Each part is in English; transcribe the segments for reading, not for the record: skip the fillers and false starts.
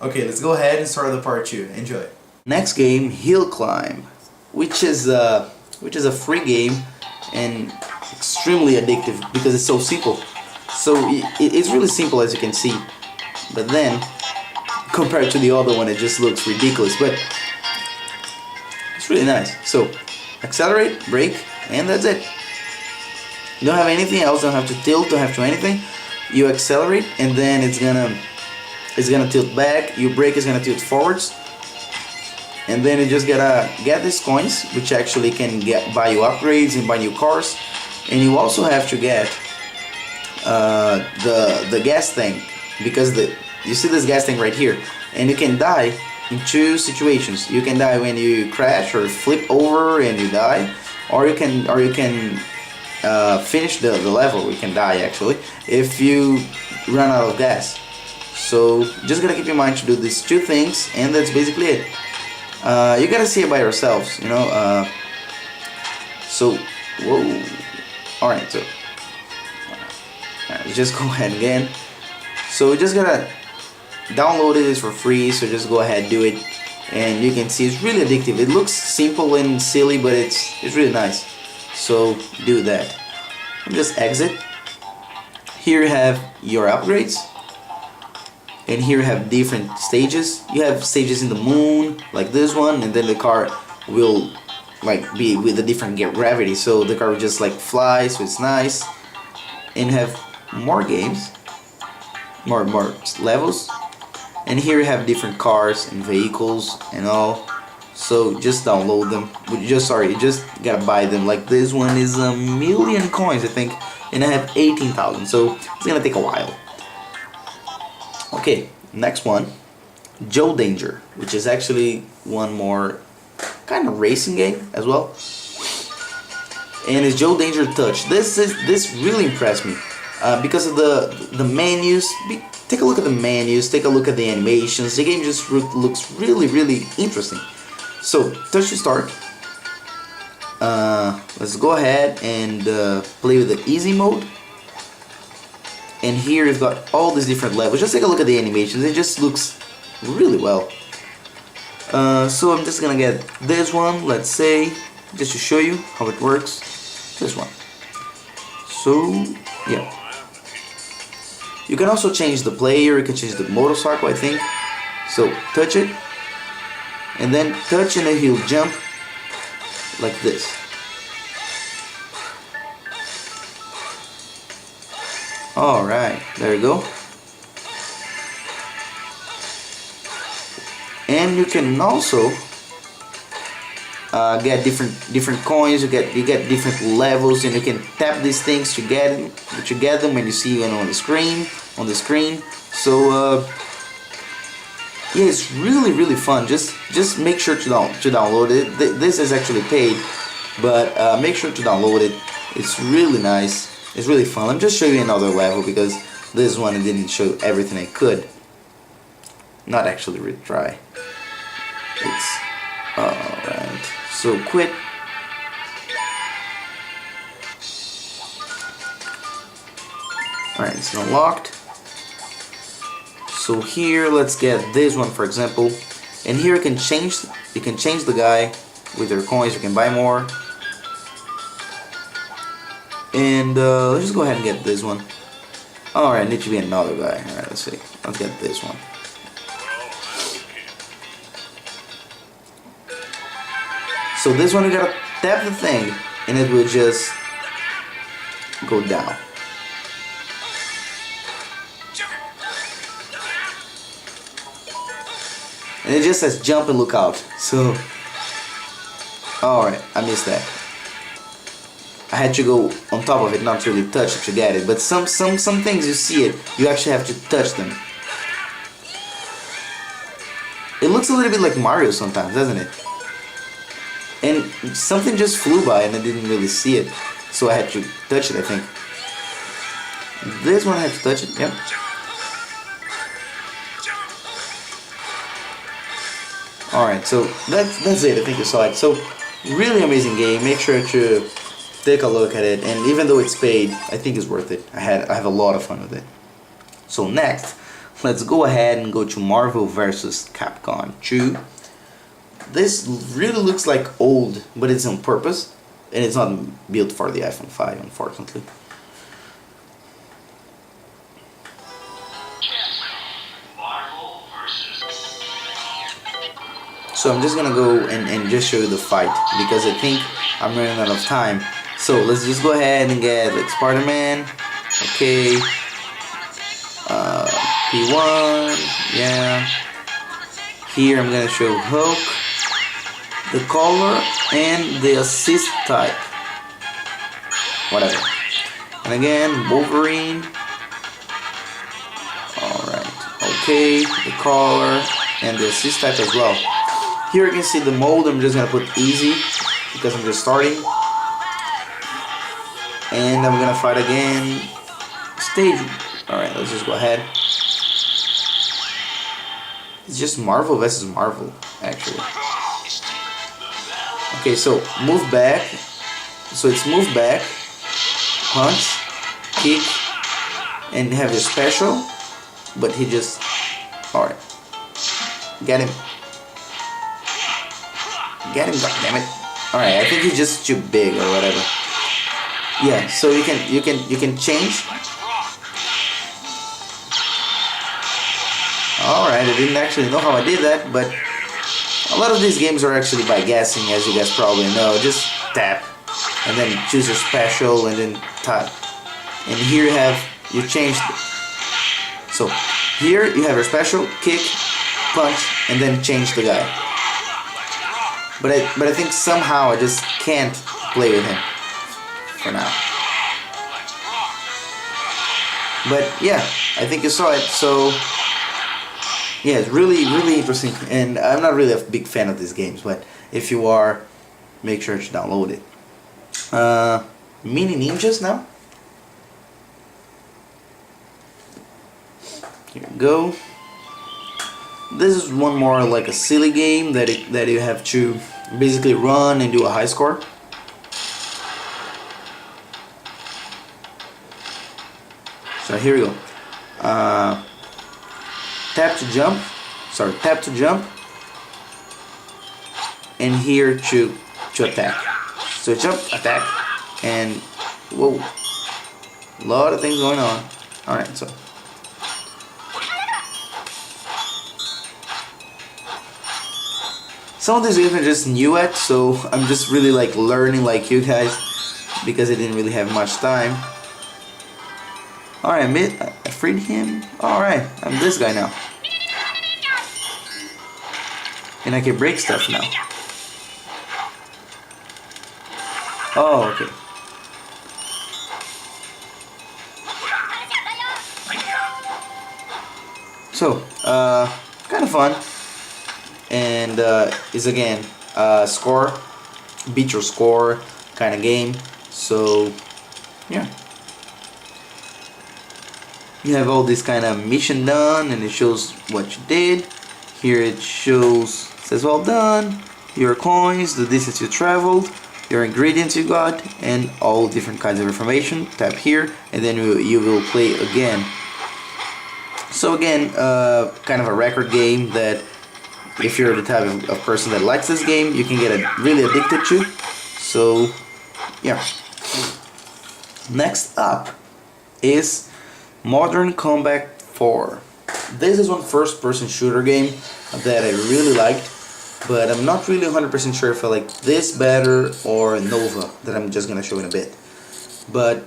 Okay, let's go ahead and start the part 2. Enjoy. Next game, Hill Climb, which is a free game and extremely addictive because it's so simple. So it's really simple, as you can see, but then compared to the other one, it just looks ridiculous. But it's really nice. So accelerate, brake, and that's it. You don't have anything else. Don't have to tilt. Don't have to anything. You accelerate, and then it's gonna tilt back. Your brake is gonna tilt forwards. And then you just gotta get these coins, which actually can buy you upgrades and buy new cars. And you also have to get the gas tank, because you see this gas tank right here, and you can die in two situations. You can die when you crash or flip over and you die, or you can finish the level. You can die actually if you run out of gas. So just gotta keep in mind to do these two things, and that's basically it. You gotta see it by yourselves, you know. So, whoa. Alright, so let's just go ahead again. So we just gotta download it. It's for free, so just go ahead, do it, and you can see it's really addictive. It looks simple and silly, but it's really nice. So do that. Just exit. Here you have your upgrades. And here you have different stages. You have stages in the moon, like this one, and then the car will like be with a different gravity, so the car will just like fly, so it's nice. And have more games, more levels. And here you have different cars and vehicles and all. So just download them. You just gotta buy them. Like this one is 1,000,000 coins, I think, and I have 18,000, so it's gonna take a while. Okay, next one, Joe Danger, which is actually one more kind of racing game as well, and it's Joe Danger Touch. This really impressed me because of the menus. Take a look at the menus. Take a look at the animations. The game just looks really interesting. So touch to start. Let's go ahead and play with the easy mode. And here you've got all these different levels. Just take a look at the animations. It just looks really well. So I'm just gonna get this one, let's say, just to show you how it works. This one. So, yeah. You can also change the player. You can change the motorcycle, I think. So, touch it. And then touch, and then he'll jump like this. Alright, there you go. And you can also get different coins. You get different levels, and you can tap these things to get them when you see them on the screen. So yeah, it's really fun. Just make sure to download it. This is actually paid, but make sure to download it. It's really nice. It's really fun. Let me just show you another level, because this one I didn't show everything I could. Not actually retry. It's alright. So quit. Alright, it's unlocked. So here, let's get this one, for example. And here you can change the guy with your coins. You can buy more. And let's just go ahead and get this one. Alright, need to be another guy. Alright, let's see. Let's get this one. So this one, you gotta tap the thing, and it will just go down. And it just says jump and look out. So, alright, I missed that. I had to go on top of it, not really touch it to get it. But some things, you see it, you actually have to touch them. It looks a little bit like Mario sometimes, doesn't it? And something just flew by and I didn't really see it, so I had to touch it, I think. This one I had to touch it, yep. Alright, so that's it. I think you saw it. So, really amazing game. Make sure to take a look at it, and even though it's paid, I think it's worth it. I have a lot of fun with it. So next, let's go ahead and go to Marvel vs. Capcom 2. This really looks like old, but it's on purpose, and it's not built for the iPhone 5, unfortunately. So I'm just gonna go and just show you the fight, because I think I'm running out of time. So let's just go ahead and get like Spider-Man. Okay. P1. Yeah. Here I'm gonna show Hulk, the color, and the assist type. Whatever. And again, Wolverine. Alright. Okay. The color and the assist type as well. Here you can see the mode. I'm just gonna put easy because I'm just starting. And I'm gonna fight again. Stage. Alright, let's just go ahead. It's just Marvel versus Marvel, actually. Okay, so move back. So it's move back, punch, kick, and have your special. But he just. Alright. Get him. Get him, goddammit. Alright, I think he's just too big or whatever. Yeah, so you can change. Alright, I didn't actually know how I did that, but a lot of these games are actually by guessing, as you guys probably know. Just tap and then choose your special and then tap. And here you changed it. So here you have your special, kick, punch, and then change the guy. But I think somehow I just can't play with him for now. But yeah, I think you saw it. So yeah, it's really interesting. And I'm not really a big fan of these games, but if you are, make sure to download it. Mini Ninjas now. Here we go. This is one more like a silly game that you have to basically run and do a high score. So here we go. Tap to jump. Sorry, tap to jump. And here to attack. So jump, attack, and whoa, a lot of things going on. All right, so. Some of these games are just new at, so I'm just really like learning like you guys, because I didn't really have much time. Alright, I freed him. Alright, I'm this guy now. And I can break stuff now. Oh, okay. So, kind of fun. And is again score, beat your score kind of game. So yeah, you have all this kind of mission done, and it shows what you did. Here it says well done, your coins, the distance you traveled, your ingredients you got, and all different kinds of information. Tap here and then you will play again. So again, kind of a record game that if you're the type of person that likes this game, you can get really addicted to. So, yeah. Next up is Modern Combat 4. This is one first-person shooter game that I really liked, but I'm not really 100% sure if I like this better or Nova, that I'm just gonna show in a bit. But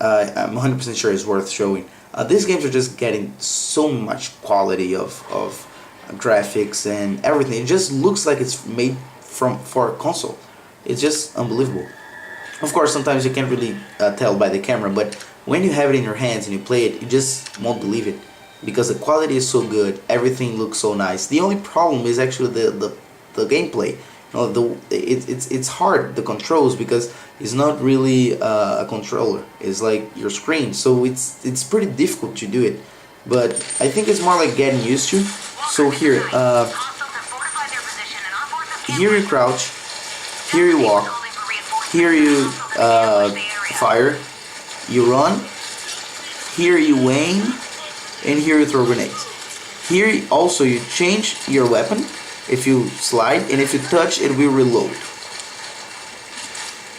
I'm 100% sure it's worth showing. These games are just getting so much quality of graphics and everything. It just looks like it's made for a console. It's just unbelievable. Of course, sometimes you can't really tell by the camera, but when you have it in your hands and you play it, you just won't believe it, because the quality is so good. Everything looks so nice. The only problem is actually the gameplay. You know, it's hard, the controls, because it's not really a controller. It's like your screen, so it's pretty difficult to do it. But I think it's more like getting used to. So here, here you crouch, here you walk, here you fire, you run, here you aim, and here you throw grenades. Here also you change your weapon if you slide, and if you touch it will reload.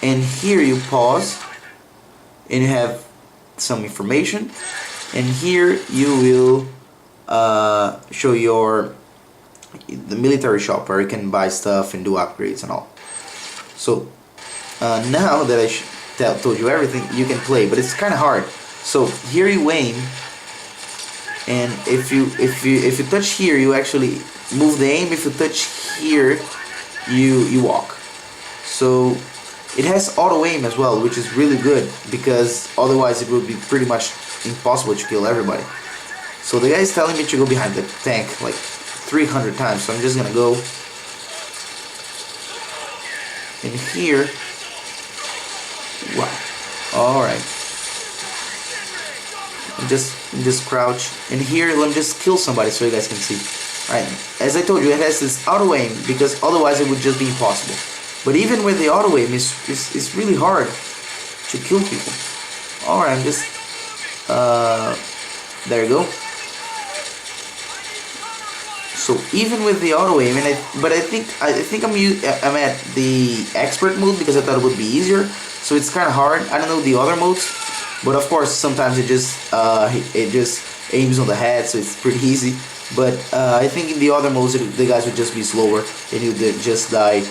And here you pause and you have some information, and here you will show the military shop where you can buy stuff and do upgrades and all. So now that I told you everything, you can play, but it's kind of hard. So here you aim, and if you touch here, you actually move the aim. If you touch here, you walk. So it has auto aim as well, which is really good, because otherwise it would be pretty much impossible to kill everybody. So the guy is telling me to go behind the tank like 300 times, so I'm just gonna go in here. Wow. Alright. Just crouch. And here, let me just kill somebody so you guys can see. Alright. As I told you, it has this auto aim, because otherwise it would just be impossible. But even with the auto aim, it's really hard to kill people. Alright, I'm just there you go. So even with the auto aim, but I think I'm at the expert mode because I thought it would be easier. So it's kind of hard. I don't know the other modes, but of course sometimes it just aims on the head, so it's pretty easy. But I think in the other modes the guys would just be slower, and you would just die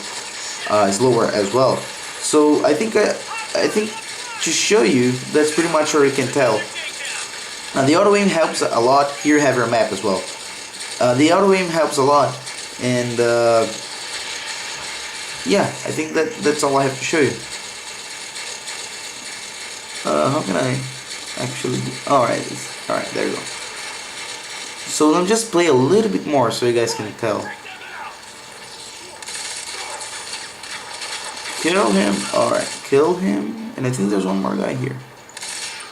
slower as well. So I think to show you, that's pretty much where you can tell. Now the auto aim helps a lot. Here you have your map as well. The auto aim helps a lot, and yeah, I think that's all I have to show you. How can I actually? Alright, there you go. So let me just play a little bit more so you guys can tell. Kill him. Alright, kill him. And I think there's one more guy here.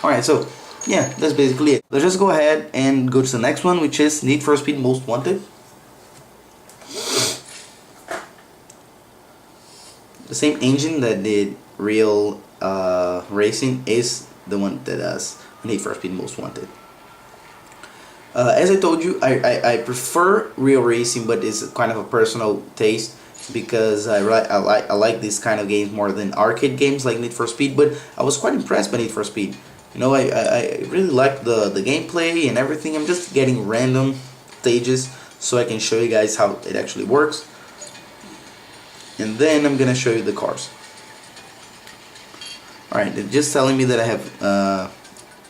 Alright, so yeah, that's basically it. Let's just go ahead and go to the next one, which is Need for Speed Most Wanted. The same engine that did Real Racing is the one that does Need for Speed Most Wanted. As I told you, I prefer Real Racing, but it's kind of a personal taste, because I like this kind of games more than arcade games like Need for Speed. But I was quite impressed by Need for Speed. You know, I really like the gameplay and everything. I'm just getting random stages so I can show you guys how it actually works. And then I'm gonna show you the cars. Alright, they're just telling me that I have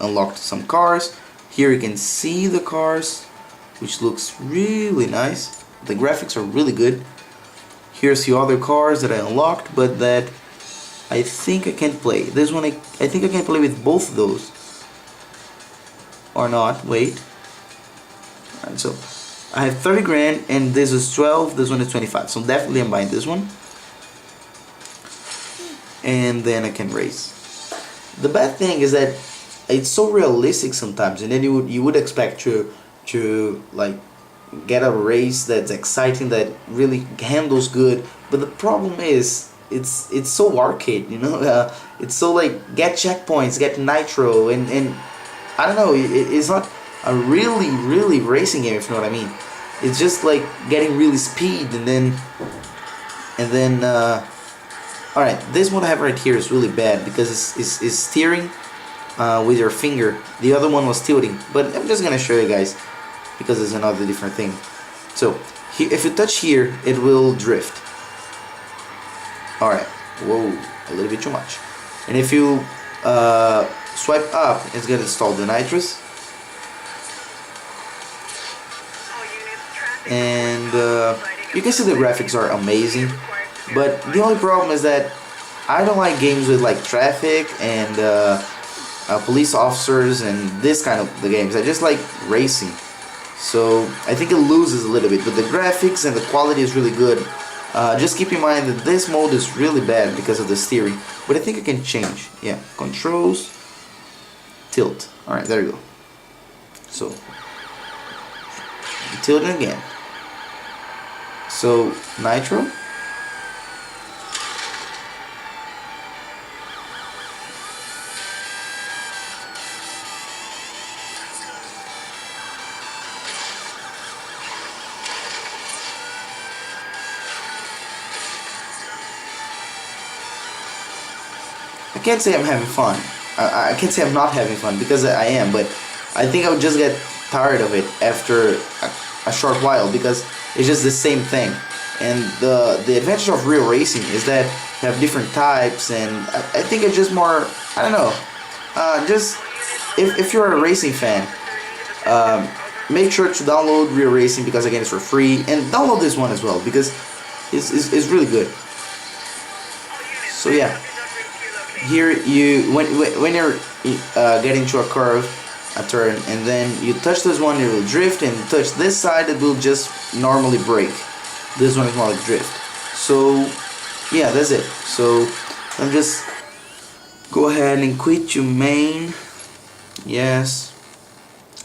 unlocked some cars. Here you can see the cars, which looks really nice. The graphics are really good. Here's the other cars that I unlocked, but that I think I can't play. This one, I think I can play with both of those. Or not, wait. Alright, so I have 30 grand, and this is 12, this one is 25. So definitely I'm buying this one. And then I can race. The bad thing is that it's so realistic sometimes, and then you would expect to like get a race that's exciting, that really handles good. But the problem is it's so arcade, you know. It's so like get checkpoints, get nitro, and I don't know. It's not a really racing game, if you know what I mean. It's just like getting really speed, and then alright, this one I have right here is really bad because it's steering with your finger. The other one was tilting, but I'm just gonna show you guys because it's another different thing. So if you touch here, it will drift. Alright, whoa, a little bit too much. And if you swipe up, it's gonna install the nitrous. And you can see the graphics are amazing, but the only problem is that I don't like games with like traffic and police officers and this kind of the games. I just like racing, so I think it loses a little bit, but the graphics and the quality is really good. Just keep in mind that this mode is really bad because of the steering, but I think I can change. Yeah, controls, tilt. Alright, there you go. So tilt it again. So nitro. I can't say I'm having fun. I can't say I'm not having fun, because I am, but I think I would just get tired of it after a short while, because it's just the same thing. And the advantage of real racing is that you have different types, and I think it's just more, I don't know, just if you're a racing fan, make sure to download Real Racing, because again it's for free, and download this one as well, because it's really good. So yeah, here when you're getting to a curve, a turn, and then you touch this one, it will drift, and touch this side, it will just normally brake. This one is more like drift. So yeah, that's it. So I'm just go ahead and quit to main. Yes.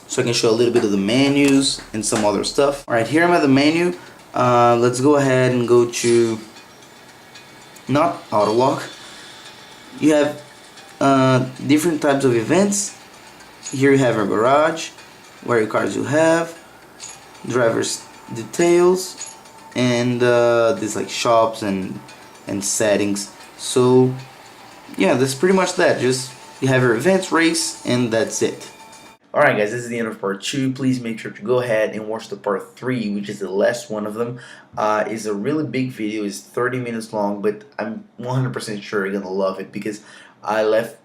So I can show a little bit of the menus and some other stuff. Alright, here I'm at the menu. Let's go ahead and go to not auto lock. You have different types of events. Here you have a garage, where your cars you have, driver's details, and these like shops and settings. So yeah, that's pretty much that. Just you have your events, race, and that's it. Alright guys, this is the end of part 2. Please make sure to go ahead and watch the part 3, which is the last one of them. It's a really big video, it's 30 minutes long, but I'm 100% sure you're gonna love it, because I left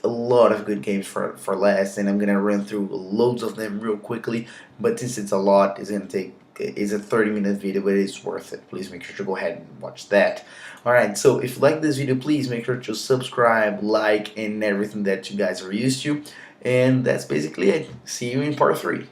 a lot of good games for last, and I'm gonna run through loads of them real quickly, but since it's a lot, it's a 30-minute video, but it's worth it. Please make sure to go ahead and watch that. Alright, so if you like this video, please make sure to subscribe, like, and everything that you guys are used to. And that's basically it. See you in part 3.